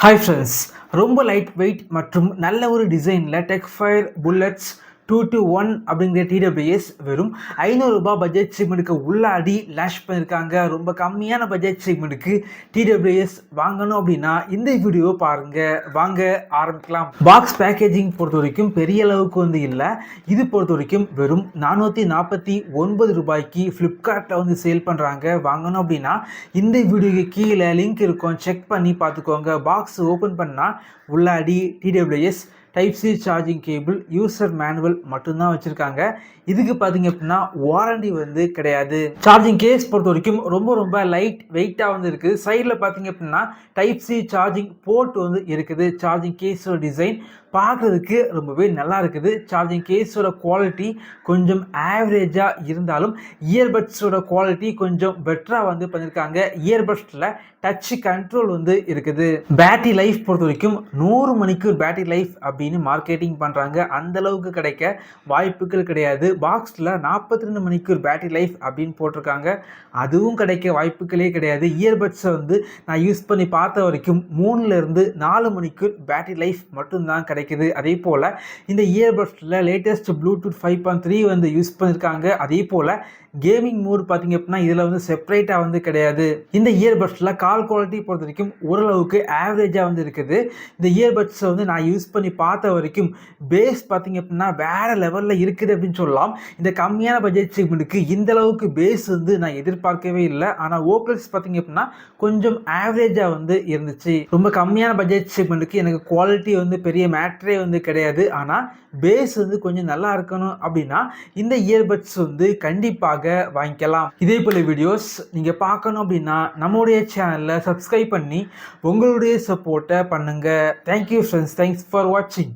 Hi friends, ரொம்ப light weight மற்றும் நல்ல ஒரு டிசைனில் டெக்ஃபயர் புல்லட்ஸ் 221 அப்படிங்கிற டிடபிள்யூஎஸ் வெறும் ₹500 பட்ஜெட் செக்மெண்ட்டுக்கு உள்ளாடி லான்ச் பண்ணியிருக்காங்க. ரொம்ப கம்மியான பட்ஜெட் செக்மெண்ட்டுக்கு டிடபிள்யூஎஸ் வாங்கணும் அப்படின்னா இந்த வீடியோ பாருங்க. வாங்க ஆரம்பிக்கலாம். பாக்ஸ் பேக்கேஜிங் பொறுத்த வரைக்கும் பெரிய அளவுக்கு இல்லை. இது பொறுத்த வரைக்கும் வெறும் ₹449 ஃப்ளிப்கார்ட்டில் சேல் பண்ணுறாங்க. வாங்கணும் அப்படின்னா இந்த வீடியோக்கு கீழே லிங்க் இருக்கும், செக் பண்ணி பார்த்துக்கோங்க. பாக்ஸ் ஓப்பன் பண்ணால் உள்ளாடி TWS type C charging cable, user manual மட்டும்தான் வச்சுருக்காங்க. இதுக்கு பார்த்தீங்க அப்படின்னா வாரண்டி கிடையாது. சார்ஜிங் கேஸ் பொறுத்த வரைக்கும் ரொம்ப லைட் வெயிட்டாக இருக்குது. சைடில் பார்த்தீங்க அப்படின்னா டைப் சி சார்ஜிங் போர்ட் இருக்குது. சார்ஜிங் கேஸோட டிசைன் பார்க்குறதுக்கு ரொம்பவே நல்லா இருக்குது. சார்ஜிங் கேஸோட குவாலிட்டி கொஞ்சம் ஆவரேஜாக இருந்தாலும் இயர்பட்ஸோட குவாலிட்டி கொஞ்சம் பெட்டராக பண்ணியிருக்காங்க. இயர்பட்ஸில் டச் கண்ட்ரோல் இருக்குது. பேட்டரி லைஃப் பொறுத்த வரைக்கும் 100 மணிக்கூர் பேட்டரி லைஃப் அப்படின்னு மார்க்கெட்டிங் பண்ணுறாங்க. அந்தளவுக்கு கிடைக்க வாய்ப்புகள் கிடையாது. பாக்ஸில் 42 மணிக்கூர் பேட்டரி லைஃப் அப்படின்னு போட்டிருக்காங்க. அதுவும் கிடைக்க வாய்ப்புகளே கிடையாது. இயர்பட்ஸை நான் யூஸ் பண்ணி பார்த்த வரைக்கும் 3லேருந்து 4 மணிக்கூர் பேட்டரி லைஃப் மட்டும்தான் கிடைக்குது. அதே போல் இந்த இயர்பட்ஸில் லேட்டஸ்ட் ப்ளூடூத் 5.3 யூஸ் பண்ணியிருக்காங்க. அதே போல் கேமிங் மோட் பார்த்தீங்க அப்படின்னா இதில் செப்பரேட்டாக கிடையாது. இந்த இயர்பட்ஸில் கால் குவாலிட்டி பொறுத்த வரைக்கும் ஓரளவுக்கு ஆவரேஜாக இருக்குது. இந்த இயர்பட்ஸை நான் யூஸ் பண்ணி பார்த்த வரைக்கும் பேஸ் பார்த்தீங்க அப்படின்னா வேறு லெவலில் இருக்குது அப்படின்னு சொல்லலாம். இந்த கம்மியான பட்ஜெட் செக்மெண்ட்டுக்கு இந்த அளவுக்கு பேஸ் நான் எதிர்பார்க்கவே இல்லை. ஆனால் வோக்கல்ஸ் பார்த்தீங்க அப்படின்னா கொஞ்சம் ஆவரேஜாக இருந்துச்சு. ரொம்ப கம்மியான பட்ஜெட் செக்மெண்ட்டுக்கு எனக்கு குவாலிட்டி பெரிய மேட்ரே கிடையாது. ஆனால் பேஸ் கொஞ்சம் நல்லா இருக்கணும் அப்படின்னா இந்த இயர்பட்ஸ் கண்டிப்பாக வாங்கிக்கலாம். இதே போல வீடியோஸ் நீங்க பார்க்கணும் அப்படின்னா நம்மளுடைய சேனலை சப்ஸ்கிரைப் பண்ணி உங்களுடைய சப்போர்ட்டை பண்ணுங்க. தேங்க்யூ ஃப்ரெண்ட்ஸ், தேங்க்ஸ் ஃபார் வாட்சிங்.